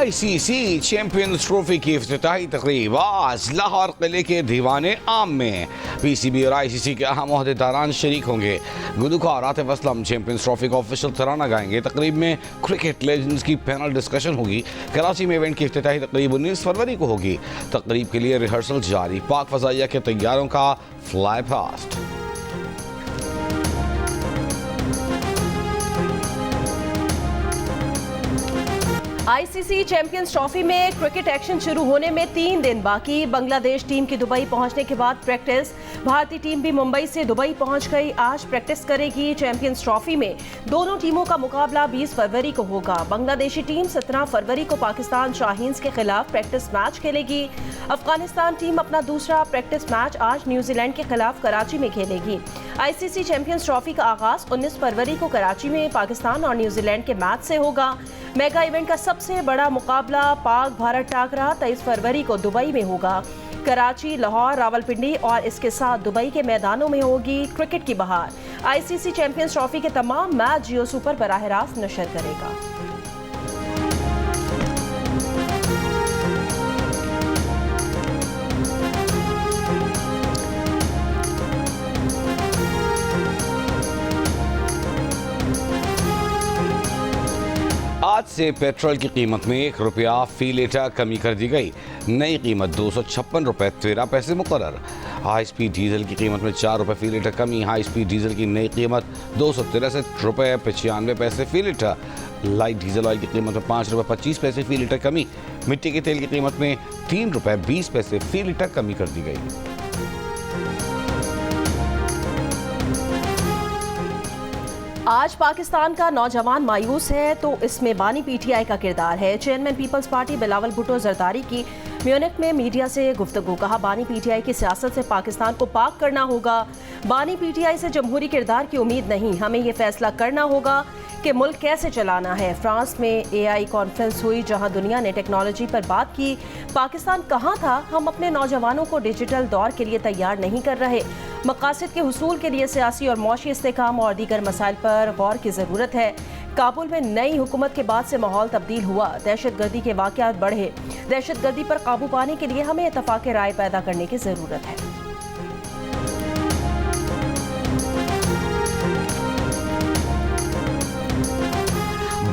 ICC champions trophy की इफ्तिताही तकरीब आज लाहौर किले के दीवाने आम में पीसीबी और आईसीसी के अहम ओहदेदारान शरीक होंगे। गुलकार आतिफ असलम चैंपियंस ट्रॉफी का ऑफिशियल तराना गाएंगे। तकरीब में क्रिकेट लेजेंड्स की पैनल डिस्कशन होगी। कराची में इवेंट की इफ्तिताही तकरीब 19 फरवरी को होगी। तकरीब के लिए रिहर्सल जारी। पाक फजाइया के तैयारों का fly past. ICC champions trophy में क्रिकेट एक्शन शुरू होने में 3 दिन बाकी। बांग्लादेश टीम की दुबई पहुंचने के बाद प्रैक्टिस। भारतीय टीम भी मुंबई से दुबई पहुंच गई। आज प्रैक्टिस करेगी। चैंपियंस ट्रॉफी में दोनों टीमों का मुकाबला 20 फरवरी को होगा। बांग्लादेशी टीम 17 फरवरी को पाकिस्तान शाहीन्स के खिलाफ प्रैक्टिस मैच खेलेगी। अफगानिस्तान टीम अपना दूसरा प्रैक्टिस मैच आज न्यूजीलैंड के खिलाफ कराची में खेलेगी। आईसीसी चैंपियंस ट्रॉफी का आगाज 19 फरवरी को कराची में पाकिस्तान और न्यूजीलैंड के मैच से होगा। मेगा इवेंट का सबसे बड़ा मुकाबला पाक भारत टाकरा 23 फरवरी को दुबई में होगा। कराची, लाहौर, रावलपिंडी और इसके साथ दुबई के मैदानों में होगी क्रिकेट की बहार। आईसीसी चैंपियंस ट्रॉफी के तमाम मैच जियो सुपर बराह रास्त नशर करेगा। आज से पेट्रोल की कीमत में 1 रुपया फी लीटर कमी कर दी गई। नई कीमत 256 रुपये 13 पैसे मुकर्रर। हाई स्पीड डीजल की कीमत में 4 रुपये फी लीटर कमी। हाई स्पीड डीजल की नई कीमत 263 रुपये 95 पैसे फी लीटर। लाइट डीजल ऑयल की कीमत में 5 रुपये 25 पैसे फी लीटर कमी। मिट्टी के तेल की कीमत में 3 रुपये 20 पैसे फी लीटर कमी कर दी गई। आज पाकिस्तान का नौजवान मायूस है तो इसमें बानी पीटीआई का किरदार है। Chairman Peoples Party Bilawal Bhutto Zardari की म्यूनिख में मीडिया से गुफ्तगू। कहा, बानी पीटीआई की सियासत से पाकिस्तान को पाक करना होगा। बानी पीटीआई से जमहूरी किरदार की उम्मीद नहीं, हमें ये फैसला करना होगा कि मुल्क कैसे चलाना है। फ्रांस में एआई कॉन्फ्रेंस हुई जहां दुनिया ने टेक्नोलॉजी पर बात की। पाकिस्तान कहां था? हम अपने नौजवानों को डिजिटल दौर के लिए तैयार नहीं कर रहे। मकासद के हुसूल के लिए सियासी और मौशी इस्तेकाम और दीगर मसाइल पर गौर की ज़रूरत है। काबुल में नई हुकूमत के बाद से माहौल तब्दील हुआ। दहशतगर्दी के वाक़यात बढ़े। दहशतगर्दी पर काबू पाने के लिए हमें इत्तफ़ाक़ राय पैदा करने की ज़रूरत है।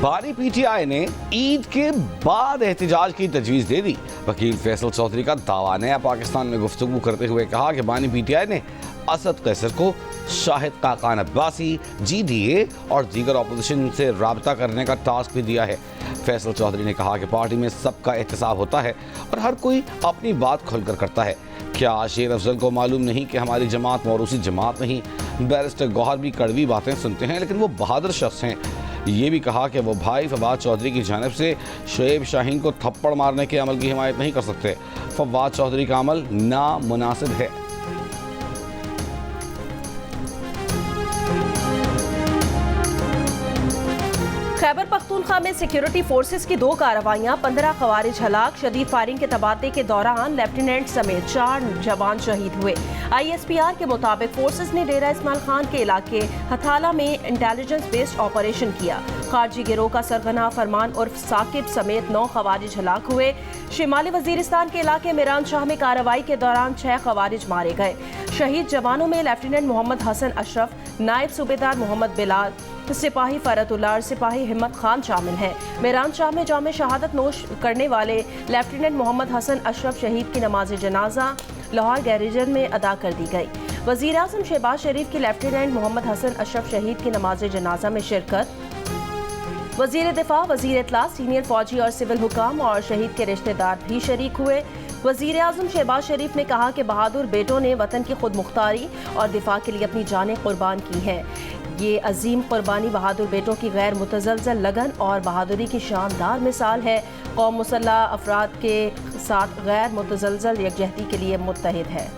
बानी पीटीआई ने ईद के बाद एहतजाज की तजवीज़ दे दी। वकील फैसल चौधरी का दावा। नया पाकिस्तान में गुफ्तगू करते हुए कहा कि बानी पीटीआई ने असद कैसर को शाहिद काकान अब्बासी, जीडीए और दीगर अपोजिशन से राब्ता करने का टास्क भी दिया है। फैसल चौधरी ने कहा कि पार्टी में सबका एहतसाब होता है और हर कोई अपनी बात खुलकर करता है। क्या शेर अफजल को मालूम नहीं कि हमारी जमात मौरूसी जमात नहीं? बैरिस्टर गौहर भी कड़वी बातें सुनते हैं लेकिन वो बहादुर शख्स हैं। ये भी कहा कि वो भाई फवाद चौधरी की जानिब से शुएब शाहीन को थप्पड़ मारने के अमल की हिमायत नहीं कर सकते। फवाद चौधरी का अमल नामुनासिब है। खैबर पख्तूनख्वा में सिक्योरिटी फोर्सेस की 2 कार्रवाइयां, 15 खवारिज हलाक। शदीद फायरिंग के तबादले के दौरान लेफ्टिनेंट समेत 4 जवान शहीद हुए। ISPR के मुताबिक फोर्सेस ने डेरा इस्माइल खान के इलाके हथाला में इंटेलिजेंस बेस्ड ऑपरेशन किया। खारजी गिरोह का सरगना फरमान उर्फ साकिब समेत 9 खवारिज हलाक हुए। शिमाली वजीरिस्तान के इलाके मीरान शाह में कार्रवाई के दौरान 6 खवारिज मारे गए। शहीद जवानों में लेफ्टिनेंट मोहम्मद हसन अशरफ, नायब सूबेदार मोहम्मद बिलाल, सिपाही फरतुल्लाह, सिपाही हिम्मत खान शामिल हैं। मीरान शाह में जामे शहादत नोश करने वाले लेफ्टिनेंट मोहम्मद हसन अशरफ शहीद की नमाज जनाजा लाहौर गैरिजन में अदा कर दी गई। वज़ीर आज़म शहबाज शरीफ की लेफ्टिनेंट मोहम्मद हसन अशरफ शहीद की नमाज जनाजा में शिरकत। वज़ीर दिफा, वज़ीर इत्तला, सीनियर फौजी और सिविल हुकाम और शहीद के रिश्तेदार भी शरीक हुए। वज़ीर आज़म शहबाज शरीफ ने कहा कि बहादुर बेटों ने वतन की खुद मुख्तारी और दिफा के लिए अपनी जानें कुर्बान की हैं। ये अजीम कुर्बानी बहादुर बेटों की गैर मुतज़लज़ल लगन और बहादुरी की शानदार मिसाल है। कौम मुसल्लह अफराद के साथ गैर मुतज़लज़ल यकजहती के लिए मुत्तहिद है।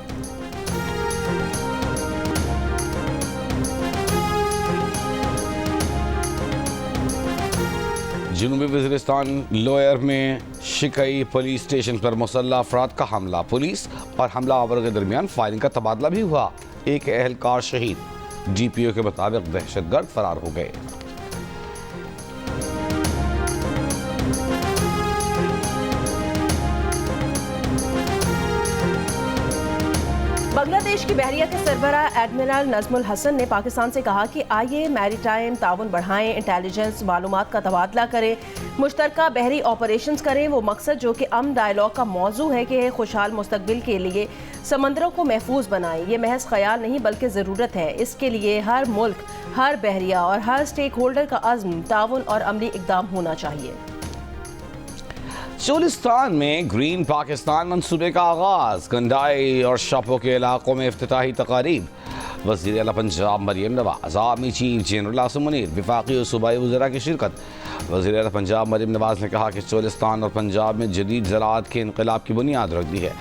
जनूबी वज़ीरिस्तान लोयर में शिकई पुलिस स्टेशन पर मुसल्लह अफराद का हमला। पुलिस और हमलावरों के दरमियान फायरिंग का तबादला भी हुआ। एक एहलकार शहीद। GPO के मुताबिक दहशतगर्द फरार हो गए। बांग्लादेश की बहरिया के सरबराह एडमिरल नजमुल हसन ने पाकिस्तान से कहा कि आइए मैरीटाइम ताउन बढ़ाएं, इंटेलिजेंस मालूमात का तबादला करें, मुश्तरका बहरी ऑपरेशंस करें। वो मकसद जो कि अमन डायलॉग का मौजू है कि खुशहाल मुस्तकबिल के लिए समंदरों को महफूज बनाएं। ये महज ख्याल नहीं बल्कि ज़रूरत है। इसके लिए हर मुल्क, हर बहरिया और हर स्टेक होल्डर का अज़्म, ताउन और अमली इक़दाम होना चाहिए। चोलिस्तान में ग्रीन पाकिस्तान मंसूबे का आगाज, कंडाई और शापों के इलाकों में इफ्तिताही तकारीब। वज़ीर आला Punjab Maryam Nawaz, army chief general Asim Munir, वफाकी और सूबाई वज़रा की शिरकत। वज़ीर आला पंजाब मरियम नवाज ने कहा कि चोलिस्तान और पंजाब में जदीद ज़राअत के इनकलाब की बुनियाद रख दी है।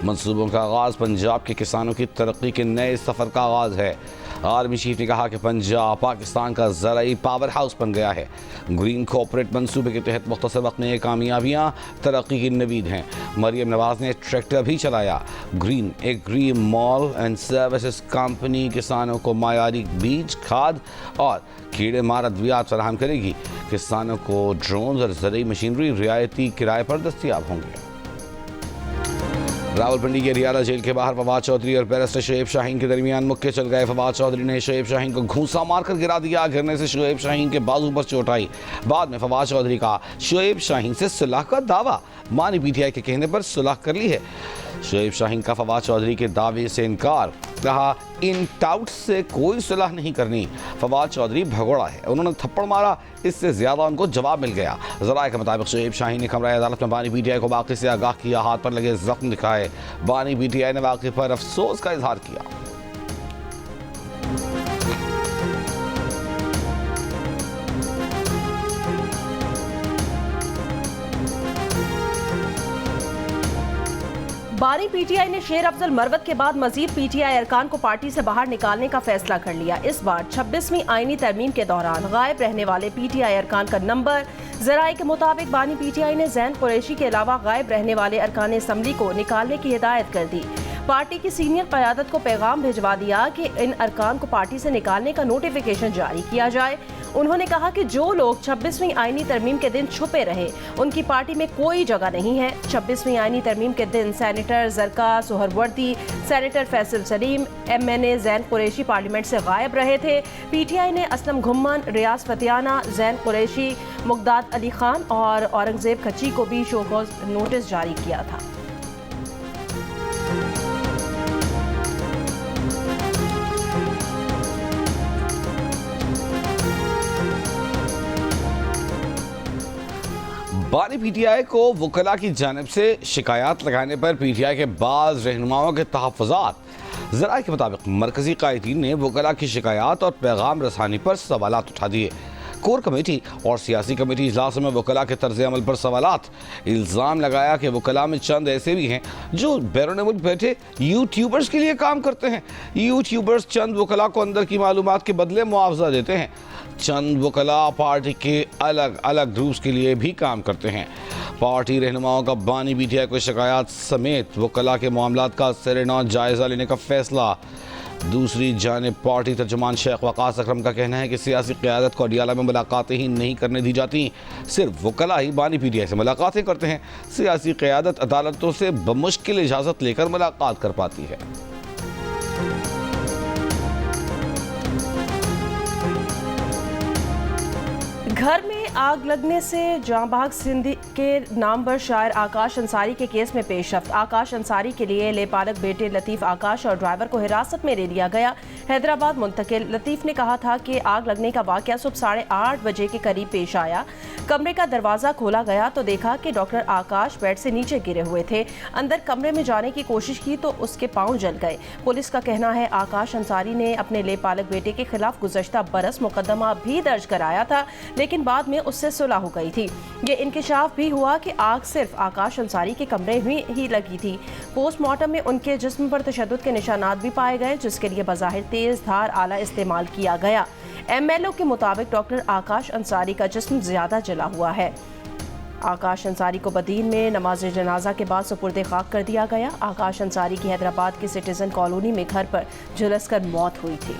मंसूबों का आगाज़ पंजाब के किसानों की तरक्की के नए सफ़र का आगाज़ है। आर्मी चीफ ने कहा कि पंजाब पाकिस्तान का ज़राई पावर हाउस बन गया है। ग्रीन कॉर्पोरेट मंसूबे के तहत मुख्तसर वक्त में ये कामयाबियाँ तरक्की की नवीद हैं। मरियम नवाज ने ट्रैक्टर भी चलाया। Green agri mall and services company किसानों को मायारी बीज, खाद और कीड़े मार अद्वियात फराहम करेगी। किसानों को ड्रोन और ज़रूरी मशीनरी रियायती किराए पर दस्तियाब होंगे। रावलपिंडी के रियाला जेल के बाहर फवाद चौधरी और बैरिस्टर शोएब शाहीन के दरमियान मुक्के चल गए। फवाद चौधरी ने शोएब शाहीन को घूंसा मारकर गिरा दिया। गिरने से शोएब शाहीन के बाजू पर चोट आई। बाद में फवाद चौधरी का शोएब शाहीन से सुलह का दावा। मां ने पीटीआई के कहने पर सुलह कर ली है। शोएब शाहीन का फवाद चौधरी के दावे से इनकार, कहा इन टाउट से कोई सुलह नहीं करनी। फवाद चौधरी भगोड़ा है, उन्होंने थप्पड़ मारा, इससे ज्यादा उनको जवाब मिल गया। ज़राए के मुताबिक शोएब शाहीन ने कमरा अदालत में बानी पीटीआई को वाक़े से आगाह किया, हाथ पर लगे जख्म दिखाए। बानी पीटीआई ने वाक़े पर अफसोस का इजहार किया। बानी पीटीआई ने शेर अफजल मरवत के बाद मजीद पीटीआई अरकान को पार्टी से बाहर निकालने का फैसला कर लिया। इस बार 26वीं आईनी तरमीम के दौरान गायब रहने वाले पीटीआई अरकान का नंबर। ज़राए के मुताबिक बानी पीटीआई ने ज़ैन कुरैशी के अलावा गायब रहने वाले अरकान असम्बली को निकालने की हिदायत कर दी। पार्टी की सीनियर क़यादत को पैगाम भिजवा दिया कि इन अरकान को पार्टी से निकालने का नोटिफिकेशन जारी किया जाए। उन्होंने कहा कि जो लोग 26वीं आईनी तरमीम के दिन छुपे रहे उनकी पार्टी में कोई जगह नहीं है। 26वीं आईनी तरमीम के दिन senator Zarqa Suhrawardy, senator Faisal Saleem, MNA Zain Qureshi parliament से गायब रहे थे। पीटीआई ने असलम घुम्मन, रियाज फतियाना, ज़ैन कुरैशी, मुगदाद अली खान और औरंगजेब खची को भी शोकॉज नोटिस जारी किया था। बानी पीटीआई को वकला की जानिब से शिकायत लगाने पर पीटीआई के बाज़ रहनुमाओं के तहफ़्फ़ुज़ात। ज़राए के मुताबिक मरकज़ी कायदीन ने वकला की शिकायत और पैगाम रसानी पर सवालात उठा दिए। कोर कमेटी और सियासी कमेटी इजलासों में वकला के तर्ज अमल पर सवालात। इल्ज़ाम लगाया कि वकला में चंद ऐसे भी हैं जो बैरून मुल्क बैठे यूट्यूबर्स के लिए काम करते हैं। यूट्यूबर्स चंद वकला को अंदर की मालूमात के बदले मुआवजा देते हैं। चंद वकला पार्टी के अलग अलग ग्रुप्स के लिए भी काम करते हैं। पार्टी रहनुमाओं का बानी पीटीआई को शिकायत समेत वकला के मामलात का सरेनौ जायज़ा लेने का फैसला। दूसरी जानिब पार्टी तर्जुमान शेख वकास अकरम का कहना है कि सियासी क़यादत को अडियाला में मुलाकातें ही नहीं करने दी जाती, सिर्फ वकला ही बानी पीटीआई से मुलाकातें करते हैं। सियासी क़यादत अदालतों से बमुश्किल इजाज़त लेकर मुलाकात कर पाती है। घर में आग लगने से जांबाग सिंधी के नाम पर शायर आकाश अंसारी के केस में पेशरफ्त। आकाश अंसारी के लिए लेपालक बेटे लतीफ़ आकाश और ड्राइवर को हिरासत में ले लिया गया, हैदराबाद मुंतकिल। लतीफ़ ने कहा था कि आग लगने का वाक़या सुबह 8:30 बजे के करीब पेश आया। कमरे का दरवाज़ा खोला गया तो देखा कि डॉक्टर आकाश बेड से नीचे गिरे हुए थे। अंदर कमरे में जाने की कोशिश की तो उसके पाँव जल गए। पुलिस का कहना है आकाश अंसारी ने अपने लेपालक बेटे के खिलाफ गुज़श्ता बरस मुकदमा भी दर्ज कराया था, लेकिन बाद में उससे सुलह हो गई थी। ये इंकिशाफ भी हुआ कि आग सिर्फ आकाश अंसारी के कमरे में ही लगी थी। पोस्टमार्टम में उनके जिस्म पर तशद्दुद के निशानात भी पाए गए, जिसके लिए बज़ाहिर तेज धार आला इस्तेमाल किया गया। MLO के मुताबिक डॉक्टर आकाश अंसारी का जिस्म ज्यादा जला हुआ है। आकाश अंसारी को बदीन में नमाज जनाजा के बाद सुपुर्द खाक कर दिया गया। आकाश अंसारी की हैदराबाद की सिटीजन कॉलोनी में घर पर झुलसकर मौत हुई थी।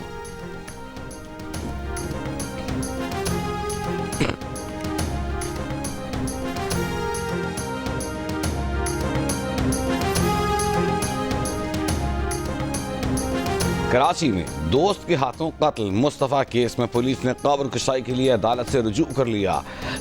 कराची में दोस्त के हाथों कत्ल मुस्तफ़ा केस में पुलिस ने कब्र कुशाई के लिए अदालत से रुजू कर लिया।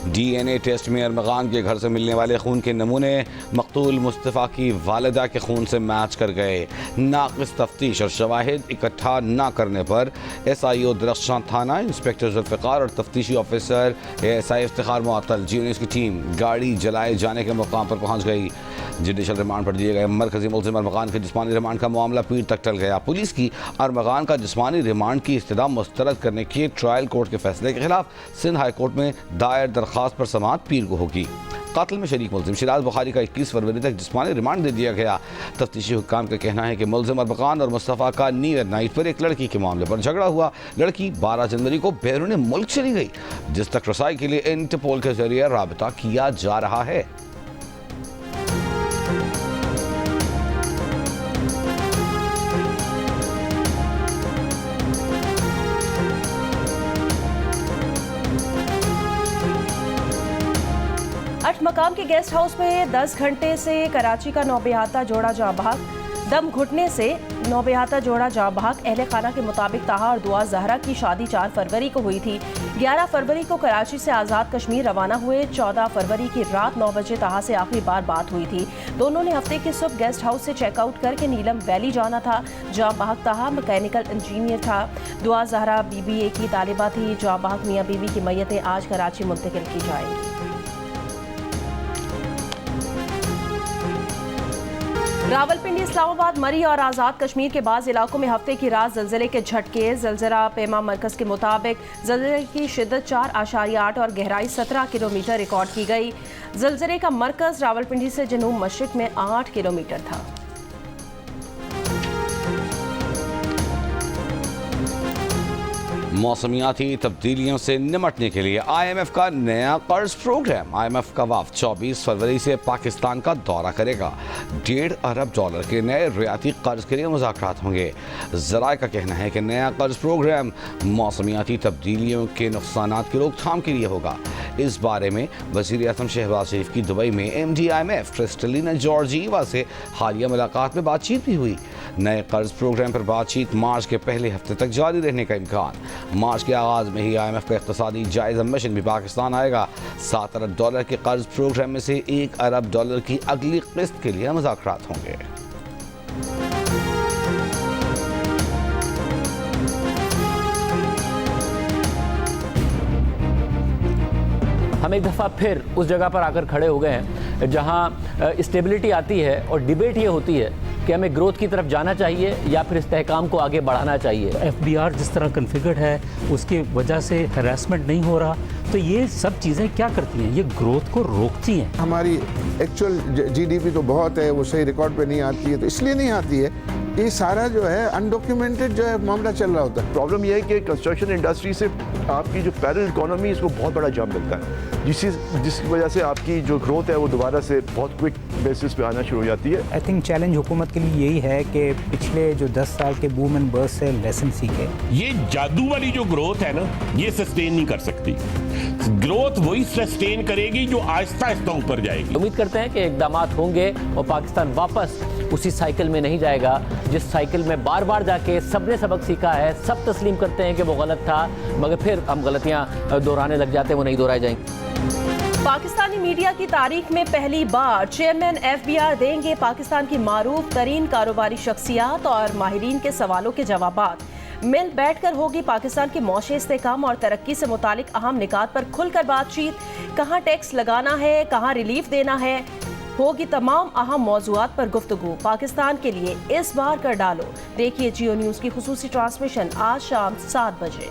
DNA टेस्ट में अरमगान के घर से मिलने वाले खून के नमूने मकतूल मुस्तफ़ा की वालिदा के खून से मैच कर गए। नाक़िस तफ्तीश और शवाहिद इकट्ठा न करने पर SIO दरख्शां थाना इंस्पेक्टर जुल्फ़िकार और तफ्तीशी ऑफिसर ASI इफ्तिखार मुअत्तल जी न्यूज़ की टीम गाड़ी जलाए जाने के मुकाम पर पहुँच गई। जुडिशल रिमांड पर दिए गए मरकजी मुलजिम अरमगान के जिस्मानी रिमांड का मामला पीर तक टल गया। पुलिस की अरमगान का जिस्मानी रिमांड की इस्तदा मुस्तरद करने के ट्रायल कोर्ट के फैसले के खिलाफ सिंध हाई कोर्ट में दायर दरख्वास्त पर समाअत पीर को होगी। कत्ल में शरीक मुलजिम शिराज बुखारी का 21 फरवरी तक जिस्मानी रिमांड दे दिया गया। तफ्तीशी हुक्काम का कहना है कि मुलजिम अरमगान और मुस्तफ़ा का न्यू ईयर नाइट पर एक लड़की के मामले पर झगड़ा हुआ। लड़की 12 जनवरी को बैरून मुल्क चली गई, जिस तक रसाई के लिए इंटरपोल के जरिए राबता किया जा रहा है। मकाम के गेस्ट हाउस में 10 घंटे से कराची का नौबेहाता जोड़ा जाँ बहक। दम घुटने से नौबेहाता जोड़ा जाँ बहक। अहले खाना के मुताबिक ताहा और दुआ जहरा की शादी 4 फरवरी को हुई थी। 11 फरवरी को कराची से आज़ाद कश्मीर रवाना हुए। 14 फरवरी की रात 9 बजे ताहा से आखिरी बार बात हुई थी। दोनों ने हफ्ते की सुबह गेस्ट हाउस से चेकआउट करके नीलम वैली जाना था। जाँ बहक ताहा मैकेनिकल इंजीनियर था। दुआ जहरा BBA की तालिबा थी। जाँ बहक मियाँ बीवी की मैयतें आज कराची मुंतकिल की जाएंगी। रावलपिंडी, इस्लामाबाद, मरी और आज़ाद कश्मीर के बाज़ इलाकों में हफ्ते की रात ज़लज़ले के झटके। ज़लज़ला पैमा मरकज़ के मुताबिक ज़लज़ले की शिद्दत 4.8 और गहराई 17 किलोमीटर रिकॉर्ड की गई। ज़लज़ले का मरकज़ रावलपिंडी से जनूब मशरिक़ में 8 किलोमीटर था। मौसमियाती तब्दीलियों से निमटने के लिए IMF का नया कर्ज प्रोग्राम। IMF का वफ़द 24 फरवरी से पाकिस्तान का दौरा करेगा। $1.5 अरब के नए रियाती कर्ज के लिए मुज़ाकरात होंगे। ज़राए का कहना है कि नया कर्ज प्रोग्राम मौसमियाती तब्दीलियों के नुकसानात की रोकथाम के लिए होगा। इस बारे में वज़ीर आज़म शहबाज शरीफ की दुबई में MD IMF क्रिस्टलिना जॉर्जीवा से हालिया मुलाकात में बातचीत भी हुई। नए कर्ज प्रोग्राम पर बातचीत मार्च के पहले हफ्ते तक जारी रहने का इम्कान। मार्च के आगाज़ में ही IMF का इक़्तिसादी जायज़ा मिशन भी पाकिस्तान आएगा। $7 अरब के कर्ज प्रोग्राम में से $1 अरब की अगली किस्त के लिए मुज़ाकरात होंगे। हम एक दफ़ा फिर उस जगह पर आकर खड़े हो गए हैं जहां स्टेबिलिटी आती है और डिबेट ये होती है कि हमें ग्रोथ की तरफ जाना चाहिए या फिर इस्तेहकाम को आगे बढ़ाना चाहिए। FBR जिस तरह कॉन्फ़िगर्ड है उसकी वजह से हरासमेंट नहीं हो रहा, तो ये सब चीज़ें क्या करती हैं, ये ग्रोथ को रोकती हैं। हमारी एक्चुअल GDP तो बहुत है, वो सही रिकॉर्ड पे नहीं आती है, तो इसलिए नहीं आती है। ये सारा जो है अनडॉक्यूमेंटेड जो है मामला चल रहा होता है। प्रॉब्लम यह है कि कंस्ट्रक्शन इंडस्ट्री से आपकी जो पैरेलल इकोनॉमी इसको बहुत बड़ा जंप मिलता है, जिसकी वजह से आपकी जो ग्रोथ है वो दोबारा से बहुत क्विक बेसिस पे आना शुरू हो जाती है। आई थिंक चैलेंज हुकूमत के लिए यही है कि पिछले जो 10 साल के बूम एंड बर्स्ट से लेसन सीखे। ये जादू वाली जो ग्रोथ है ना, ये सस्टेन नहीं कर सकती। ग्रोथ वही सस्टेन करेगी जो आहिस्ता आहिस्ता ऊपर जाएगी। उम्मीद करते हैं कि इक़दामात होंगे और पाकिस्तान वापस उसी साइकिल में नहीं जाएगा जिस साइकिल में बार बार जाके सबने सबक सीखा है। सब तस्लीम करते हैं कि वो गलत था, मगर फिर हम गलतियां दोहराने लग जाते हैं, वो नहीं दोहराई जाएंगी। पाकिस्तानी मीडिया की तारीख में पहली बार चेयरमैन FBR देंगे पाकिस्तान की मारूफ तरीन कारोबारी शख्सियात और माहिरीन के सवालों के जवाबात। मिल बैठकर होगी पाकिस्तान की मौशे इस्तेहकाम और तरक्की से मुतालिक अहम निकात पर खुलकर बातचीत। कहाँ टैक्स लगाना है, कहाँ रिलीफ देना है, होगी तमाम अहम मौज़ूआत पर गुफ्तगू। पाकिस्तान के लिए इस बार कर डालो। देखिए जियो न्यूज़ की खुसूसी ट्रांसमिशन आज शाम 7 बजे।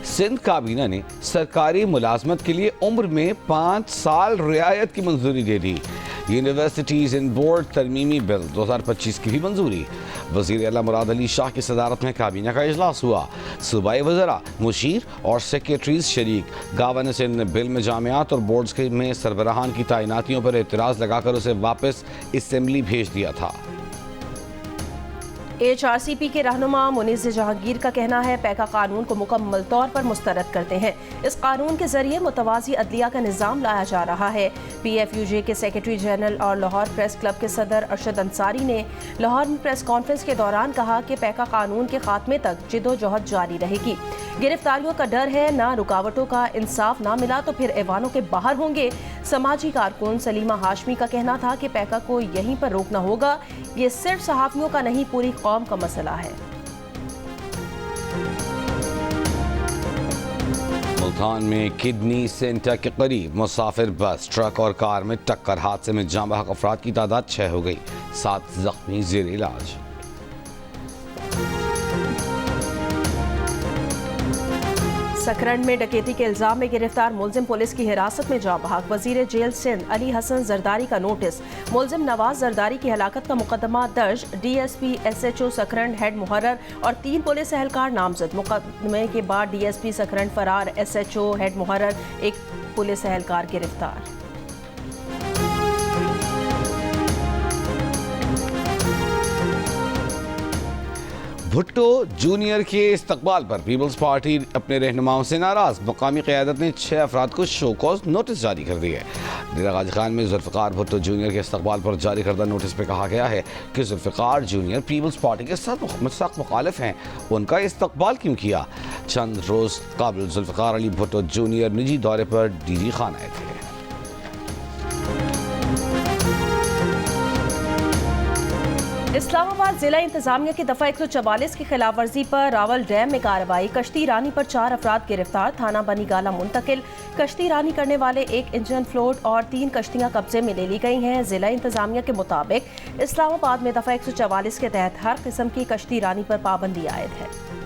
सिंध काबीना ने सरकारी मुलाजमत के लिए उम्र में 5 साल रियायत की मंजूरी दे दी। यूनिवर्सिटीज़ इन बोर्ड तरमीमी बिल 2025 की भी मंजूरी। वज़ीर आला मुराद अली शाह की सदारत में काबीना का इजलास हुआ। सूबाई वज़रा, मुशीर और सेक्रेटरीज शरीक। गवर्नर सिंध ने बिल में जामियात और बोर्ड्स में सरबराहान की तैनातियों पर एतराज़ लगाकर उसे वापस असम्बली भेज दिया था। HRCP के रहनुमा मुनीज़ जहांगीर का कहना है पैका कानून को मुकम्मल तौर पर मुस्तरद करते हैं। इस कानून के जरिए मुतवाज़ी अदलिया का निज़ाम लाया जा रहा है। PFUJ के सेक्रेटरी जनरल और लाहौर प्रेस क्लब के सदर अरशद अंसारी ने लाहौर में प्रेस कॉन्फ्रेंस के दौरान कहा कि पैका कानून के खात्मे तक जिदोजहद जारी रहेगी। गिरफ्तारियों का डर है, ना रुकावटों का, इंसाफ ना मिला तो फिर ऐवानों के बाहर होंगे। समाजी कारकुन सलीमा हाशमी का कहना था कि पैका को यहीं पर रोकना होगा। ये सिर्फ सहाफ़ियों का नहीं, पूरी कौम का मसला है। मुल्तान में किडनी सेंटर के करीब मुसाफिर बस ट्रक और कार में टक्कर, हादसे में जाँ बहक अफराद की तादाद 6 हो गई, 7 जख्मी ज़ेर इलाज। सकरंड में डकैती के इल्जाम में गिरफ्तार मुलजिम पुलिस की हिरासत में जा बहक। वजीर जेल सिंध अली हसन जरदारी का नोटिस। मुलजिम नवाज जरदारी की हलाकत का मुकदमा दर्ज। DSP SHO सकरंड हेड मुहर्रर और 3 पुलिस एहलकार नामजद। मुकदमे के बाद DSP सकरंड फरार, SHO हेड मुहर्रर, एक पुलिस एहलकार गिरफ्तार। भुट्टो जूनियर के इस्तकबाल पर पीपल्स पार्टी अपने रहनुमाओं से नाराज। मकामी क़यादत ने 6 अफराद को शो कॉज नोटिस जारी कर दिए। डेरा गाजी खान में जुल्फ़िकार भुट्टो जूनियर के इस्तकबाल पर जारी करदा नोटिस में कहा गया है कि जुल्फ़िकार जूनियर पीपल्स पार्टी के सख्त मुखालिफ हैं, उनका इस्तकबाल क्यों किया। चंद रोज़ काबिल जुल्फ़िकार अली भुट्टो जूनियर निजी दौरे पर DG खान आए थे। इस्लामाबाद जिला इंतजामिया की दफा 144 की खिलाफ वर्जी पर रावल डैम में कार्रवाई। कश्ती रानी पर 4 अफराद गिरफ्तार, थाना बनी गाला मुंतकिल। कश्ती रानी करने वाले 1 इंजन फ्लोट और 3 कश्तियां कब्जे में ले ली गई हैं। जिला इंतजामिया के मुताबिक इस्लामाबाद में दफा 144 के तहत हर किस्म की कश्ती रानी पर पाबंदी आयद है।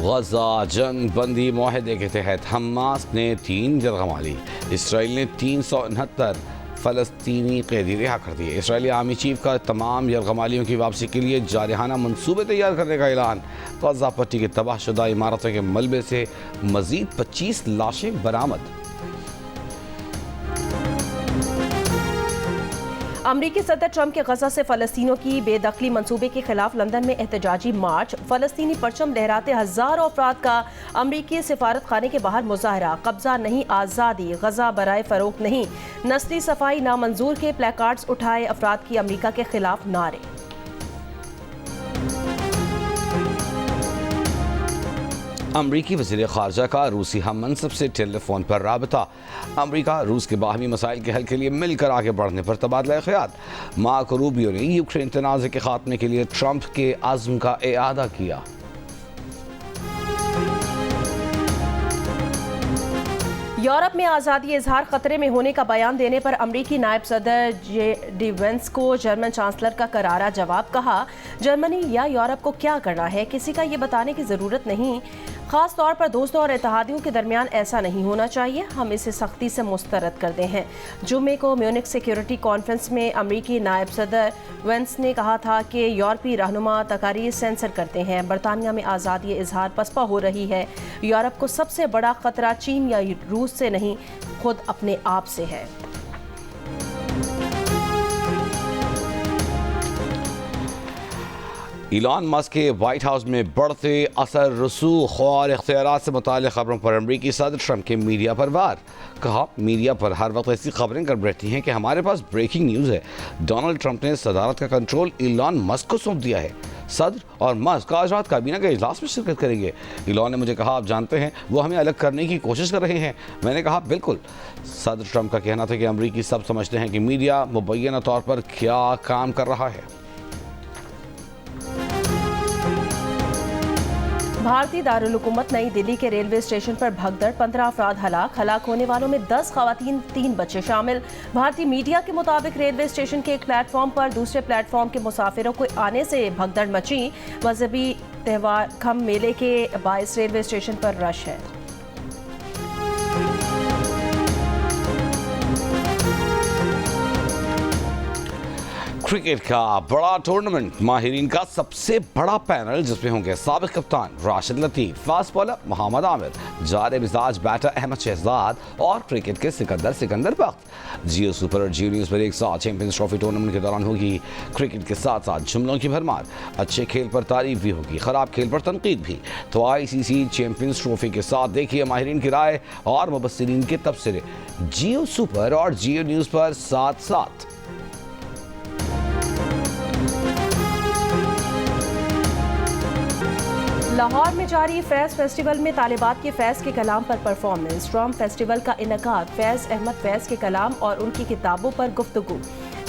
गजा जंग बंदी मुआहदे के तहत हमास ने 3 यरगमा ली। इसराइल ने 369 फ़लस्तीनी कैदी रिहा कर दिए। इसराइली आर्मी चीफ का तमाम यरगमालियों की वापसी के लिए जारहाना मंसूबे तैयार करने का ऐलान। गजा पट्टी के तबाहशुदा इमारतों के मलबे से मजीद 25 लाशें बरामद। अमरीकी सदर ट्रंप के गजा से फ़लस्तीनियों की बेदखली मंसूबे के खिलाफ लंदन में एहतजाजी मार्च। फ़लस्तीनी परचम लहराते हज़ारों अफराद का अमरीकी सिफारत खाने के बाहर मुजाहरा। कब्जा नहीं, आज़ादी, गजा बराए फ़रोख्त नहीं, नस्ली सफाई नामंजूर के प्लेकार्ड्स उठाए अफराद की अमरीका के खिलाफ नारे। अमरीकी वज़ीर ख़ारजा का रूसी हम मनसब से टेलीफोन पर राबता। अमरीका रूस के बाहमी मसाइल के हल के लिए मिलकर आगे बढ़ने पर तबादला ख्याल। मार्को रूबियो ने यूक्रेन तनाज़े के खात्मे के लिए ट्रंप के अज़्म का इआदा किया। यूरोप में आज़ादी इजहार खतरे में होने का बयान देने पर अमरीकी नायब सदर JD वेंस को जर्मन चांसलर का करारा जवाब। कहा, जर्मनी या यूरोप को क्या करना है किसी का ये बताने की ज़रूरत नहीं। ख़ास तौर पर दोस्तों और इत्तेहादियों के दरमियान ऐसा नहीं होना चाहिए। हम इसे सख्ती से मुस्तरद करते हैं। जुमे को म्यूनिख सिक्योरिटी कॉन्फ्रेंस में अमरीकी नायब सदर वेंस ने कहा था कि यूरोपीय रहनुमा तकारीर सेंसर करते हैं। बरतानिया में आज़ादी इजहार पसपा हो रही है। यूरोप को सबसे बड़ा खतरा चीन या रूस से नहीं, खुद अपने आप से है। इलॉन मस्क के व्हाइट हाउस में बढ़ते असर रसूख और इख्तियारात से मुताल्लिक़ खबरों पर अमरीकी सदर ट्रंप के मीडिया पर वार। कहा, मीडिया पर हर वक्त ऐसी खबरें कर बैठती हैं कि हमारे पास ब्रेकिंग न्यूज़ है। डोनाल्ड ट्रंप ने सदारत का कंट्रोल इलॉन मस्क को सौंप दिया है। सदर और मस्क आज रात काबीना के इजलास में शिरकत करेंगे। इलॉन ने मुझे कहा, आप जानते हैं वो हमें अलग करने की कोशिश कर रहे हैं। मैंने कहा, बिल्कुल। सदर ट्रंप का कहना था कि अमरीकी सब समझते हैं कि मीडिया मुबैना तौर पर क्या काम कर रहा है। भारतीय दारुल हुकूमत नई दिल्ली के रेलवे स्टेशन पर भगदड़, 15 अफराद हलाक होने वालों में 10 खवातीन, 3 बच्चे शामिल। भारतीय मीडिया के मुताबिक रेलवे स्टेशन के एक प्लेटफॉर्म पर दूसरे प्लेटफॉर्म के मुसाफिरों को आने से भगदड़ मची। मजहबी त्यौहार खम मेले के बायस रेलवे स्टेशन पर रश है। क्रिकेट का बड़ा टूर्नामेंट, माहिरीन का सबसे बड़ा पैनल जिसमें होंगे साबिक कप्तान राशिद लतीफ, फास्ट बॉलर मोहम्मद आमिर, जारे मिजाज बैटर अहमद शहजाद और क्रिकेट के सिकंदर बख्त। जियो सुपर और जियो न्यूज़ पर एक साथ चैंपियंस ट्रॉफी टूर्नामेंट के दौरान होगी क्रिकेट के साथ साथ जुमलों की भरमार। अच्छे खेल पर तारीफ भी होगी, खराब खेल पर तनकीद भी। तो ICC चैंपियंस ट्रॉफी के साथ देखिए माहिरीन की राय और मुबस्सिरीन के तबसरे जियो सुपर और जियो न्यूज़ पर साथ साथ। लाहौर में जारी फैज़ फेस्टिवल में तालिबात के फैज़ के कलाम पर परफॉर्मेंस। ड्राम फेस्टिवल का इनकाद, फैज़ अहमद फैज़ के कलाम और उनकी किताबों पर गुफ्तगू।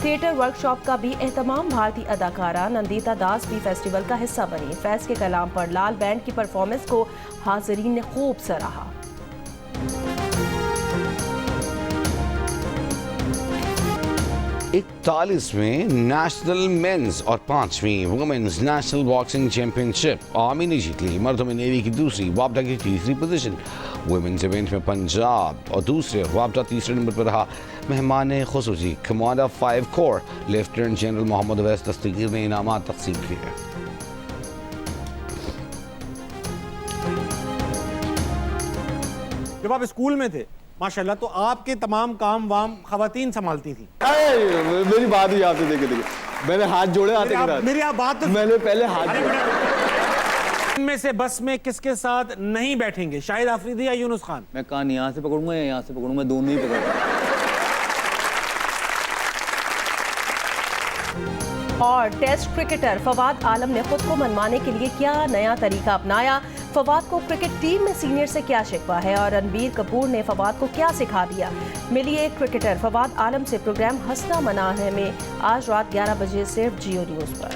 थिएटर वर्कशॉप का भी एहतमाम। भारतीय अदाकारा नंदिता दास भी फेस्टिवल का हिस्सा बनी। फैज़ के कलाम पर लाल बैंड की परफॉर्मेंस को हाज़रीन ने खूब सराहा। 41वें नेशनल मेंस और 5वीं women's national boxing championship army ने जीत ली। मर्दों में नेवी की दूसरी, वापडा की तीसरी पोजीशन। वुमेन्स इवेंट में पंजाब और दूसरे, वापडा तीसरे नंबर पर रहा। मेहमान खुसूसी commander 5 corps lieutenant general Mohammad Awais Dastagir ने इनामात तकसीम किए। जब आप स्कूल में थे माशाल्लाह तो आपके तमाम काम वाम खवातीन संभालती थी। मेरी बात ही आपसे देखे मैंने हाथ जोड़े आते के साथ। मेरी आप बात तो मैंने पहले हाथ जोड़े। इनमें से बस में किसके साथ नहीं बैठेंगे, शाहिद आफरीदी या यूनुस खान? मैं कान यहाँ से पकड़ूंगा या यहाँ से पकड़ूंगा, दोनों ही पकड़ूंगा। और टेस्ट क्रिकेटर फवाद आलम ने खुद को मनवाने के लिए क्या नया तरीका अपनाया? फवाद को क्रिकेट टीम में सीनियर से क्या शिकवा है और रणबीर कपूर ने फवाद को क्या सिखा दिया? मिलिए क्रिकेटर फवाद आलम से। प्रोग्राम हंसना मना है में आज रात 11 बजे सिर्फ जियो न्यूज़ पर।